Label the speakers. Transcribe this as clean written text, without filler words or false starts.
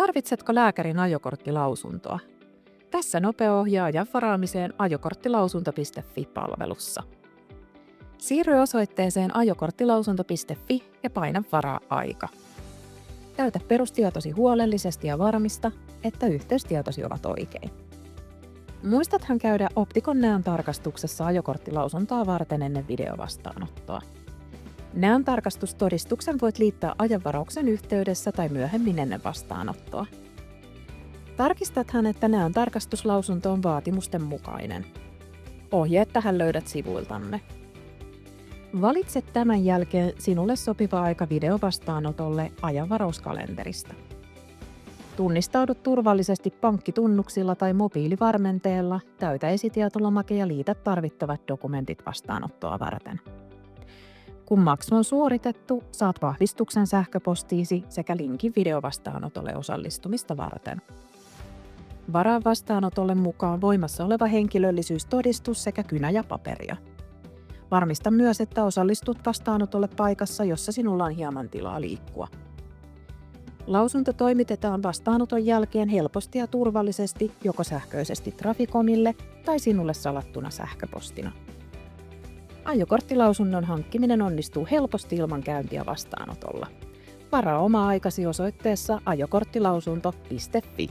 Speaker 1: Tarvitsetko lääkärin ajokorttilausuntoa? Tässä nopea ohje ajan varaamiseen ajokorttilausunto.fi-palvelussa. Siirry osoitteeseen ajokorttilausunto.fi ja paina varaa aika. Täytä perustietosi huolellisesti ja varmista, että yhteystietosi ovat oikein. Muistathan käydä Optikon näöntarkastuksessa ajokorttilausuntoa varten ennen videovastaanottoa. Näöntarkastustodistuksen voit liittää ajanvarauksen yhteydessä tai myöhemmin ennen vastaanottoa. Tarkistathan, että näöntarkastuslausunto on vaatimusten mukainen. Ohjeet tähän löydät sivuiltamme. Valitse tämän jälkeen sinulle sopiva aika videovastaanotolle ajanvarauskalenterista. Tunnistaudu turvallisesti pankkitunnuksilla tai mobiilivarmenteella, täytä esitietolomake ja liitä tarvittavat dokumentit vastaanottoa varten. Kun maksu on suoritettu, saat vahvistuksen sähköpostiisi sekä linkin videovastaanotolle osallistumista varten. Varaa vastaanotolle mukaan voimassa oleva henkilöllisyystodistus sekä kynä ja paperia. Varmista myös, että osallistut vastaanotolle paikassa, jossa sinulla on hieman tilaa liikkua. Lausunto toimitetaan vastaanoton jälkeen helposti ja turvallisesti joko sähköisesti Traficomille tai sinulle salattuna sähköpostina. Ajokorttilausunnon hankkiminen onnistuu helposti ilman käyntiä vastaanotolla. Varaa oma aikasi osoitteessa ajokorttilausunto.fi.